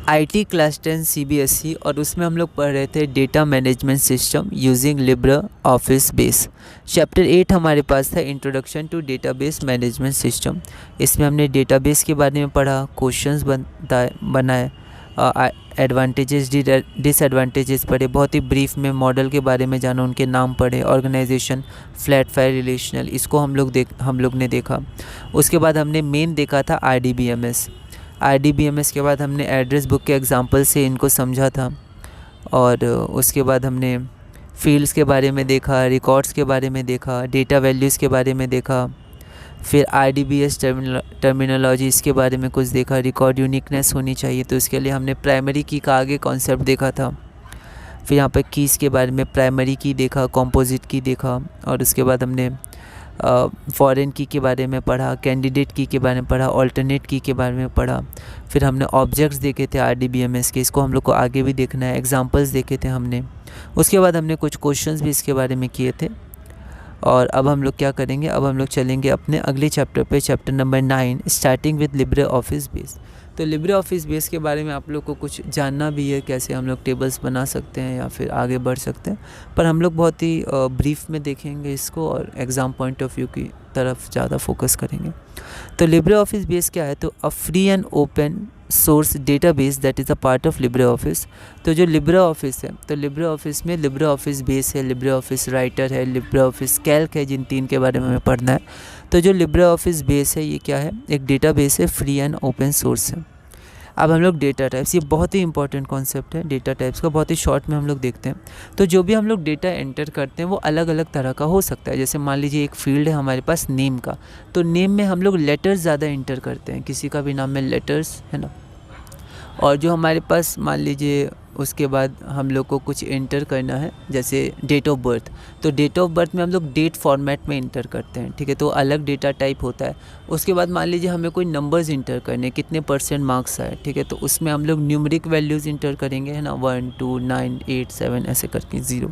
IT class 10 CBSE, और उसमें हम लोग पढ़ रहे थे data management system using LibreOffice Base. Chapter 8 हमारे पास था introduction to database management system. इसमें हमने डेटाबेस के बारे में पढ़ा, क्वेश्चंस बनाए, एडवांटेजेस डिसएडवांटेजेस पढ़े, बहुत ही ब्रीफ में मॉडल के बारे में जाना, उनके नाम पढ़े, ऑर्गेनाइजेशन, फ्लैट फाइल, रिलेशनल, इसको हम लोग ने देखा। उसके बाद हमने मेन देखा था आरडीबीएमएस के बाद हमने एड्रेस बुक के एग्जांपल से इनको समझा था, और उसके बाद हमने फील्ड्स के बारे में देखा, रिकॉर्ड्स के बारे में देखा, डेटा वैल्यूज़ के बारे में देखा, फिर आरडीबीएस टर्मिनोलॉजी इसके बारे में कुछ देखा, रिकॉर्ड यूनिकनेस होनी चाहिए तो इसके लिए हमने प्राइमरी की का आगे कॉन्सेप्ट देखा था। फिर यहाँ पर कीज़ के बारे में प्राइमरी की देखा, कॉम्पोजिट की देखा, और उसके बाद हमने फॉरेन की के बारे में पढ़ा, कैंडिडेट की के बारे में पढ़ा, ऑल्टरनेट की के बारे में पढ़ा। फिर हमने ऑब्जेक्ट्स देखे थे आरडीबीएमएस के, इसको हम लोग को आगे भी देखना है, एग्जांपल्स देखे थे हमने। उसके बाद हमने कुछ क्वेश्चंस भी इसके बारे में किए थे। और अब हम लोग क्या करेंगे, अब हम लोग चलेंगे अपने अगले चैप्टर पे, chapter number 9, starting with Libre office base. तो लिब्रे ऑफिस बेस के बारे में आप लोग को कुछ जानना भी है, कैसे हम लोग टेबल्स बना सकते हैं या फिर आगे बढ़ सकते हैं, पर हम लोग बहुत ही ब्रीफ में देखेंगे इसको और एग्ज़ाम पॉइंट ऑफ व्यू की तरफ ज़्यादा फोकस करेंगे। तो लिब्रे ऑफिस बेस क्या है, तो a free and open source database that is a part of Libre office. तो जो लिब्रे ऑफिस है, तो लिब्रे ऑफिस में लिब्रे ऑफिस बेस है, लिब्रे ऑफिस राइटर है, लिब्रे ऑफिस कैल्क है, जिन तीन के बारे में हमें पढ़ना है। तो जो लिब्रे ऑफिस बेस है ये क्या है, एक डेटाबेस है, फ्री एंड ओपन सोर्स है। अब हम लोग डेटा टाइप्स, ये बहुत ही इंपॉर्टेंट कॉन्सेप्ट है डेटा टाइप्स का, बहुत ही शॉर्ट में हम लोग देखते हैं। तो जो भी हम लोग डेटा एंटर करते हैं वो अलग अलग तरह का हो सकता है। जैसे मान लीजिए एक फील्ड है हमारे पास नेम का, तो नेम में हम लोग लेटर्स ज़्यादा एंटर करते हैं, किसी का भी नाम में लेटर्स है ना। और जो हमारे पास मान लीजिए उसके बाद हम लोग को कुछ एंटर करना है, जैसे डेट ऑफ बर्थ, तो डेट ऑफ बर्थ में हम लोग डेट फॉर्मेट में एंटर करते हैं, ठीक है, तो अलग डेटा टाइप होता है। उसके बाद मान लीजिए हमें कोई नंबर्स इंटर करने, कितने % मार्क्स आए, ठीक है, तो उसमें हम लोग न्यूमरिक वैल्यूज़ इंटर करेंगे, है ना, 1 2 9 8 7 ऐसे करके 0,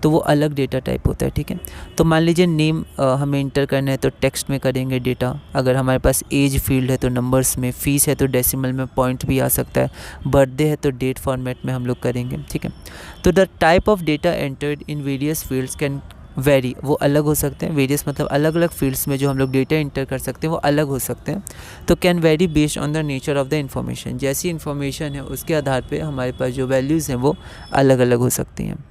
तो वो अलग डेटा टाइप होता है, ठीक है। तो मान लीजिए नेम हमें इंटर करना है तो टेक्स्ट में करेंगे डेटा, अगर हमारे पास एज फील्ड है तो नंबर्स में, फीस है तो डेसिमल में, पॉइंट भी आ सकता है, बर्थडे है तो डेट फॉर्मेट में हम लोग करेंगे, ठीक है। तो the type of data entered in various fields can very, वो अलग हो सकते हैं, वेरियस मतलब अलग अलग फील्ड्स में जो हम लोग डेटा इंटर कर सकते हैं वो अलग हो सकते हैं। तो can very based on the nature of the information, जैसी इन्फॉर्मेशन है उसके आधार पे हमारे पास जो वैल्यूज़ हैं वो अलग अलग हो सकती हैं।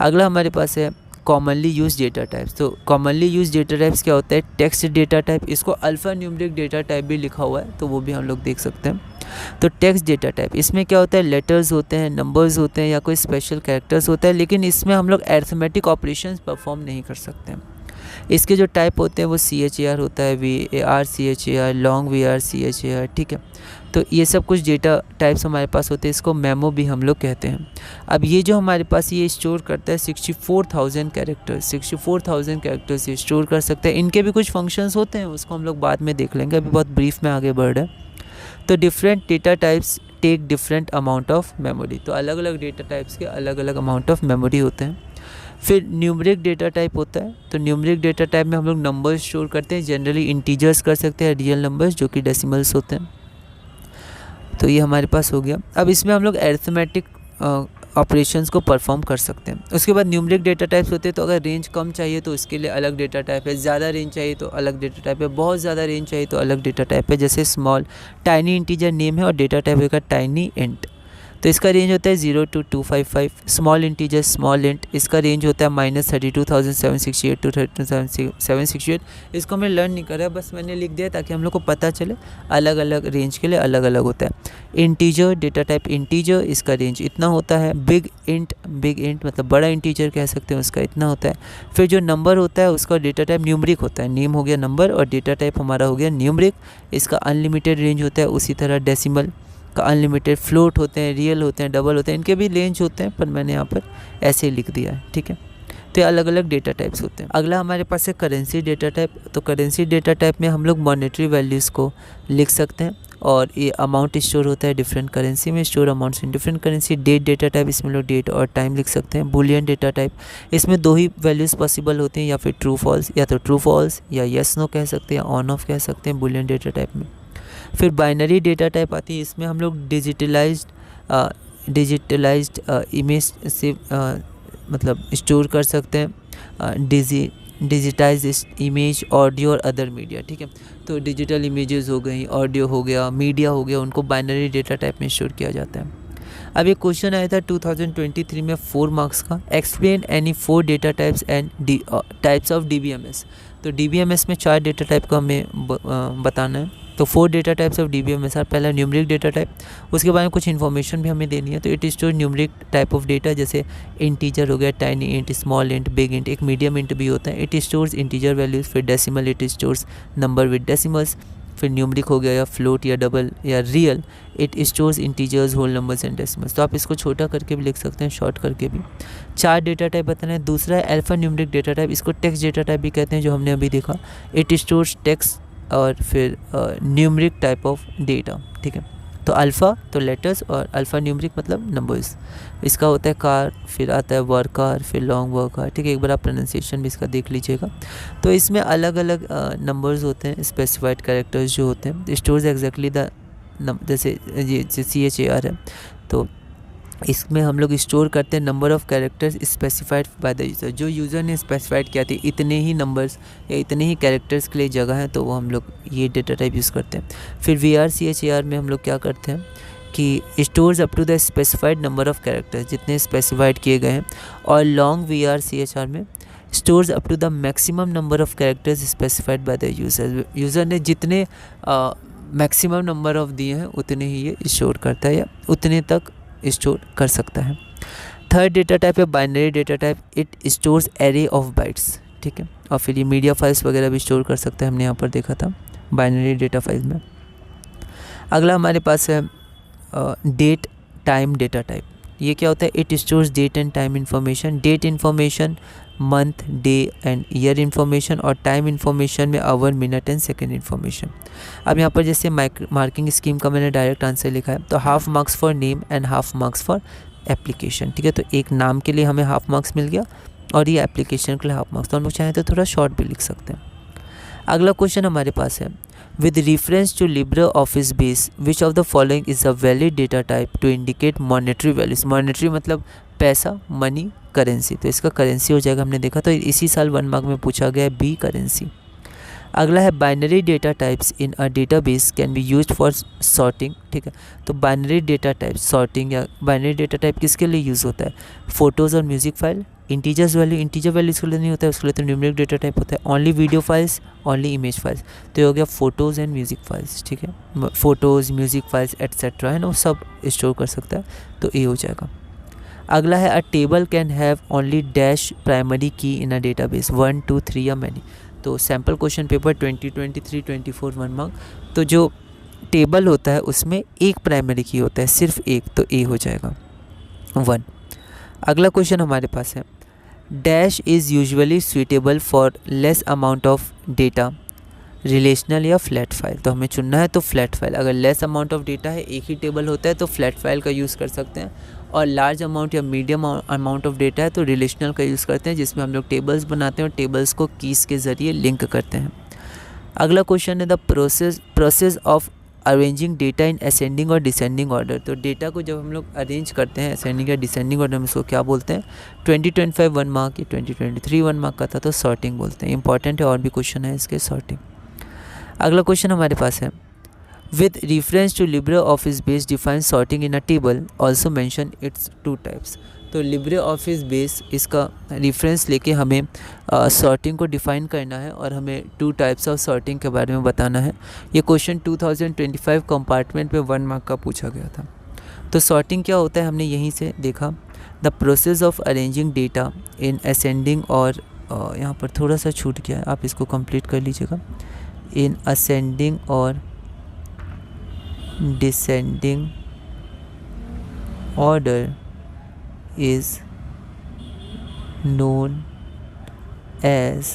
अगला हमारे पास है कॉमनली यूज डेटा टाइप्स। तो कॉमनली यूज डेटा टाइप्स क्या होता है, टेक्स्ट डेटा टाइप, इसको अल्फ़ा न्यूमरिक डेटा टाइप भी लिखा हुआ है, तो वो भी हम लोग देख सकते हैं। तो टेक्स्ट डेटा टाइप, इसमें क्या होता है, लेटर्स होते हैं, नंबर्स होते हैं या कोई स्पेशल कैरेक्टर्स होता है, लेकिन इसमें हम लोग अरिथमेटिक ऑपरेशंस परफॉर्म नहीं कर सकते हैं। इसके जो टाइप होते हैं वो CHAR होता है, VAR CHAR, long VAR CHAR, ठीक है। तो ये सब कुछ डेटा टाइप्स हमारे पास होते हैं, इसको मेमो भी हम लोग कहते हैं। अब ये जो हमारे पास ये स्टोर करता है 64,000 कैरेक्टर्स, 64,000 कैरेक्टर्स ये स्टोर कर सकते हैं। इनके भी कुछ फंक्शंस होते हैं, उसको हम लोग बाद में देख लेंगे, अभी बहुत ब्रीफ में आगे बढ़ रहे हैं। तो different data types take different amount of memory, तो अलग अलग डेटा टाइप्स के अलग अलग अमाउंट ऑफ मेमोरी होते हैं। फिर न्यूमरिक डेटा टाइप होता है, तो न्यूमरिक डेटा टाइप में हम लोग नंबर्स स्टोर करते हैं, जनरली इंटीजर्स कर सकते हैं, रियल नंबर्स जो कि डेसिमल्स होते हैं। तो ये हमारे पास हो गया। अब इसमें हम लोग अरिथमेटिक ऑपरेशंस को परफॉर्म कर सकते हैं। उसके बाद न्यूमरिक डेटा टाइप्स होते हैं, तो अगर रेंज कम चाहिए तो इसके लिए अलग डेटा टाइप है, ज़्यादा रेंज चाहिए तो अलग डेटा टाइप है, बहुत ज़्यादा रेंज चाहिए तो अलग डेटा टाइप है। जैसे स्मॉल टाइनी इंटीजर नेम है और डेटा टाइप होगा टाइनी इंट, तो इसका रेंज होता है 0 to 255। Small integer small int, इसका रेंज होता है -32,768 to 32,768। इसको हमने लर्न नहीं करा, बस मैंने लिख दिया ताकि हम लोग को पता चले, अलग अलग रेंज के लिए अलग अलग होता है। इंटीजर डेटा टाइप इंटीजर, इसका रेंज इतना होता है। बिग इंट मतलब बड़ा इंटीजर कह सकते हैं, उसका इतना होता है। फिर जो नंबर होता है उसका डेटा टाइप न्यूमरिक होता है, नेम हो गया नंबर और डेटा टाइप हमारा हो गया न्यूमरिक, इसका अनलिमिटेड रेंज होता है। उसी तरह डेसिमल का अनलिमिटेड, फ्लोट होते हैं, रियल होते हैं, डबल होते हैं, इनके भी रेंज होते हैं, पर मैंने यहाँ पर ऐसे ही लिख दिया है, ठीक है। तो ये अलग अलग डेटा टाइप्स होते हैं। अगला हमारे पास है करेंसी डेटा टाइप। तो करेंसी डेटा टाइप में हम लोग मॉनेटरी वैल्यूज़ को लिख सकते हैं और ये अमाउंट स्टोर होता है डिफरेंट करेंसी में, store amounts in different currency. Date data type, इसमें लोग डेट और टाइम लिख सकते हैं। बुलियन डेटा टाइप, इसमें दो ही वैल्यूज़ पॉसिबल होती हैं, या फिर ट्रू फॉल्स, या तो ट्रू फॉल्स या येस नो कह सकते हैं, ऑन ऑफ कह सकते हैं बुलियन डेटा टाइप में। फिर बाइनरी डेटा टाइप आती है, इसमें हम लोग डिजिटलाइज्ड इमेज से मतलब स्टोर कर सकते हैं, डिजिटाइज इमेज, ऑडियो और अदर मीडिया, ठीक है। तो डिजिटल इमेजेस हो गई, ऑडियो हो गया, मीडिया हो गया, उनको बाइनरी डेटा टाइप में स्टोर किया जाता है। अब एक क्वेश्चन आया था 2023 में 4 मार्क्स का, explain any 4 data types and types of DBMS। तो DBMS में 4 डेटा टाइप का हमें बताना है। तो 4 data types of DBMS are, पहला न्यूमरिक डेटा टाइप, उसके बारे में कुछ इन्फॉर्मेशन भी हमें देनी है। तो it store numeric type of data, जैसे इंटीजर हो गया, tiny int, small int, big int, एक मीडियम इंट भी होता है। It stores integer values. फिर decimal, it stores number with decimals. फिर न्यूमरिक हो गया या फ्लोट या डबल या real, it stores integers, whole numbers and decimals. तो आप इसको छोटा करके भी लिख सकते हैं, शॉर्ट करके भी। 4 डेटा टाइप बताना है। दूसरा है अल्फा न्यूमरिक डेटा टाइप, इसको टेक्स्ट डेटा टाइप भी कहते हैं, जो हमने अभी देखा। इट स्टोर्स टेक्स्ट और फिर न्यूमरिक टाइप ऑफ डेटा, ठीक है। तो अल्फ़ा तो लेटर्स और अल्फ़ा न्यूमरिक मतलब नंबर्स। इसका होता है कार, फिर आता है वर्क कार, फिर लॉन्ग वर्क कार, ठीक है। एक बार आप प्रोनाउंसिएशन भी इसका देख लीजिएगा। तो इसमें अलग अलग नंबर्स होते हैं, स्पेसिफाइड कैरेक्टर्स जो होते हैं। स्टोर्स एग्जैक्टली द जैसे ये CHAR है, तो इसमें हम लोग स्टोर करते हैं number of characters specified by the user. जो यूज़र ने स्पेसिफाइड किया था इतने ही नंबर्स या इतने ही कैरेक्टर्स के लिए जगह है, तो वो हम लोग ये डेटा टाइप यूज़ करते हैं। फिर VRCHAR में हम लोग क्या करते हैं कि stores up to the specified number of characters, जितने स्पेसिफाइड किए गए हैं। और लॉन्ग VRCHAR में stores up to the maximum number of characters specified by the user. User ने जितने मैक्सिमम नंबर ऑफ दिए हैं उतने ही ये स्टोर करता है या उतने तक स्टोर कर सकता है। थर्ड डेटा टाइप है binary data type, it stores array of bytes, ठीक है। और फिर ये मीडिया फाइल्स वगैरह भी स्टोर कर सकते हैं, हमने यहाँ पर देखा था बाइनरी डेटा फाइल्स में। अगला हमारे पास है डेट टाइम डेटा टाइप। ये क्या होता है? It stores date and time information. Date information month, day and year information, और टाइम इन्फॉर्मेशन में hour, minute and second information. अब यहाँ पर जैसे मार्किंग स्कीम का मैंने डायरेक्ट आंसर लिखा है, तो half marks for name and half marks for application, ठीक है। तो एक नाम के लिए हमें हाफ मार्क्स मिल गया और ये एप्लीकेशन के लिए हाफ मार्क्स। तो हम लोग चाहें तो थोड़ा शॉर्ट भी लिख सकते हैं। अगला क्वेश्चन हमारे पास है, with reference to LibreOffice base which of the following is a valid data type to indicate monetary values। monetary मतलब पैसा, मनी, करेंसी। तो इसका करेंसी हो जाएगा, हमने देखा। तो इसी साल 1 मार्क में पूछा गया है, बी करेंसी। अगला है binary data types in a database can be used for sorting, ठीक है। तो बाइनरी डेटा टाइप सॉर्टिंग या बाइनरी डेटा टाइप किसके लिए यूज़ होता है? फ़ोटोज़ और music file. Integers value, integer value इसके लिए नहीं होता है, उसके लिए तो न्यूमेरिक डेटा टाइप होता है। Only video files, only image files. तो ये हो गया फ़ोटोज़ एंड म्यूज़िक फाइल्स, ठीक है। फ़ोटोज़, म्यूज़िक फाइल्स एट्सेट्रा है ना, वो सब स्टोर कर सकता है, तो ये हो जाएगा। अगला है a table can have only dash primary की इन अ डेटाबेस, 1, 2, 3 या मैनी। तो सैम्पल क्वेश्चन पेपर 2023, 24 1 मार्क। तो जो टेबल होता है उसमें एक प्राइमरी की होता है, सिर्फ एक, तो ए हो जाएगा 1। अगला क्वेश्चन हमारे पास है, dash is usually suitable for less amount of data, relational या फ्लैट फाइल। तो हमें चुनना है तो फ्लैट फाइल। अगर लेस अमाउंट ऑफ डेटा है, एक ही टेबल होता है, तो फ्लैट फाइल का यूज़ कर सकते हैं। और लार्ज अमाउंट या मीडियम अमाउंट ऑफ डेटा है तो रिलेशनल का यूज़ करते हैं, जिसमें हम लोग टेबल्स बनाते हैं और टेबल्स को कीज़ के ज़रिए लिंक करते हैं। अगला क्वेश्चन है the process of arranging data in ascending और डिसेंडिंग ऑर्डर। तो डेटा को जब हम लोग अरेंज करते हैं असेंडिंग या डिसेंडिंग ऑर्डर में, उसको क्या बोलते हैं? 2025 1 मार्क या 2023 1 मार्क का था, तो सॉर्टिंग बोलते हैं। इंपॉर्टेंट है, और भी क्वेश्चन है इसके, सॉर्टिंग। अगला क्वेश्चन हमारे पास है, with reference to LibreOffice base define sorting in a table, also mention its 2 types। तो LibreOffice base इसका रेफरेंस लेके हमें सॉर्टिंग को डिफ़ाइन करना है और हमें 2 टाइप्स ऑफ सॉर्टिंग के बारे में बताना है। ये क्वेश्चन 2025 कंपार्टमेंट में 1 मार्क का पूछा गया था। तो सॉर्टिंग क्या होता है हमने यहीं से देखा, the process of arranging data in ascending, और यहाँ पर थोड़ा सा छूट गया है, आप इसको कंप्लीट कर लीजिएगा, इन असेंडिंग और descending order is known as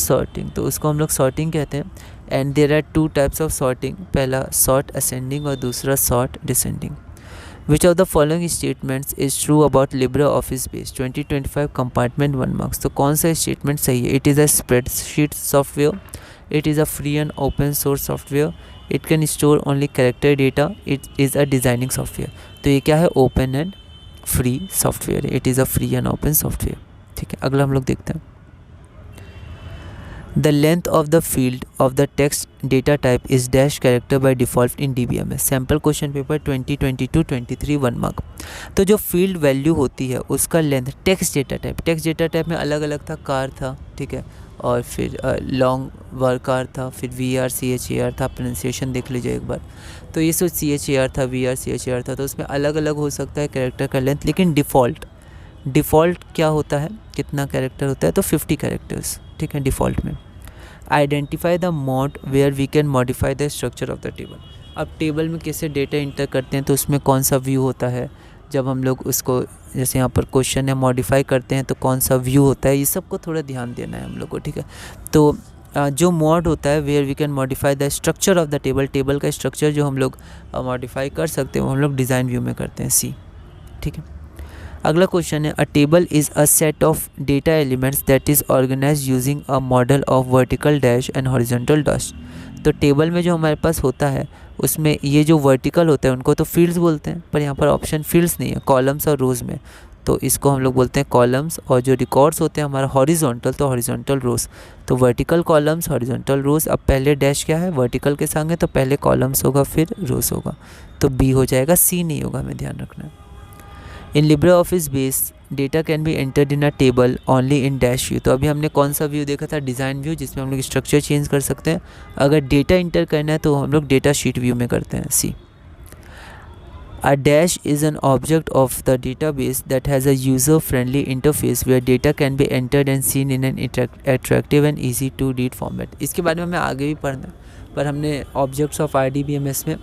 sorting। तो उसको हम लोग sorting कहते हैं। And there are 2 types of sorting, पहला sort ascending और दूसरा sort descending। Which of the following statements is true about LibreOffice base 2025 compartment 1 marks। तो कौन सा स्टेटमेंट सही है? It is a spreadsheet software, It is a free and open source software. It can store only character data. It is a designing software. तो ये क्या है, open and free software है. It is a free and open software. ठीक है, अगला हम लोग देखते हैं. The length of the field of the text data type is dash character by default in DBMS. Sample question paper 2022-23 1 mark. तो जो फील्ड वैल्यू होती है उसका लेंथ टेक्स्ट डेटा टाइप में अलग अलग था. कार था, ठीक है, और फिर लॉन्ग वर्ड कार था, फिर VRCHAR था. प्रोनाउंसिएशन देख लीजिए एक बार. तो ये सोच CHAR था, VRCHAR था, तो उसमें अलग अलग हो सकता है कैरेक्टर का लेंथ. लेकिन डिफ़ॉल्ट क्या होता है, कितना कैरेक्टर होता है, तो 50 कैरेक्टर्स. ठीक है, डिफ़ॉल्ट में. Identify the mode where we can modify the structure of the table. अब टेबल में कैसे डेटा इंटर करते हैं, तो उसमें कौन सा व्यू होता है. जब हम लोग उसको, जैसे यहाँ पर क्वेश्चन है, मॉडिफाई करते हैं तो कौन सा व्यू होता है, ये सबको थोड़ा ध्यान देना है हम लोग को. ठीक है, तो जो मोड होता है where we can modify the structure of the table का स्ट्रक्चर जो हम लोग मॉडिफाई कर सकते हैं वो हम लोग डिज़ाइन व्यू में करते हैं, सी. ठीक है, अगला क्वेश्चन है, a table is a set of data elements that is organize using a model of vertical dash and horizontal dash. तो टेबल में जो हमारे पास होता है उसमें ये जो वर्टिकल होता है उनको तो फील्ड्स बोलते हैं, पर यहाँ पर ऑप्शन फील्ड्स नहीं है, कॉलम्स और रोज़ में. तो इसको हम लोग बोलते हैं कॉलम्स. और जो रिकॉर्ड्स होते हैं हमारा हॉरिजॉन्टल, तो हॉरिजॉन्टल रोज़. तो वर्टिकल कॉलम्स, हॉरिजॉन्टल रोज़. अब पहले डैश क्या है, वर्टिकल के संग है, तो पहले कॉलम्स होगा फिर रोज़ होगा. तो बी हो जाएगा, सी नहीं होगा, हमें ध्यान रखना है. इन LibreOffice base data can be entered in a table only in dash view. तो अभी हमने कौन सा व्यू देखा था, डिज़ाइन व्यू, जिसमें हम लोग स्ट्रक्चर चेंज कर सकते हैं. अगर डेटा इंटर करना है तो हम लोग डेटा शीट व्यू में करते हैं, सी. A dash is an object of the database that has a user-friendly interface where data can be entered and seen in an attractive and easy to read format. इसके बारे में हमें आगे भी पढ़ना है, पर हमने ऑब्जेक्ट्स ऑफ RDBMS में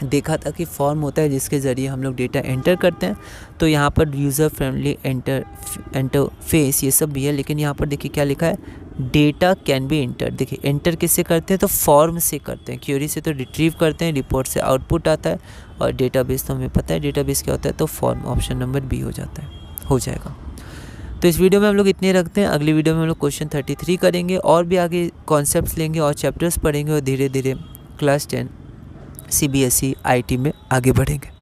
देखा था कि फॉर्म होता है जिसके ज़रिए हम लोग डेटा एंटर करते हैं. तो यहाँ पर यूज़र फ्रेंडली इंटरफेस ये सब भी है, लेकिन यहाँ पर देखिए क्या लिखा है, डेटा कैन बी एंटर. देखिए एंटर किससे करते हैं, तो फॉर्म से करते हैं. क्वेरी से तो रिट्रीव करते हैं, रिपोर्ट से आउटपुट आता है, और डेटाबेस तो हमें पता है डेटाबेस क्या होता है, तो फॉर्म. ऑप्शन नंबर बी हो जाता है, हो जाएगा. तो इस वीडियो में हम लोग इतने रखते हैं. अगली वीडियो में हम लोग क्वेश्चन 33 करेंगे, और भी आगे कॉन्सेप्ट्स लेंगे और चैप्टर्स पढ़ेंगे, और धीरे धीरे क्लास 10 CBSE IT में आगे बढ़ेंगे.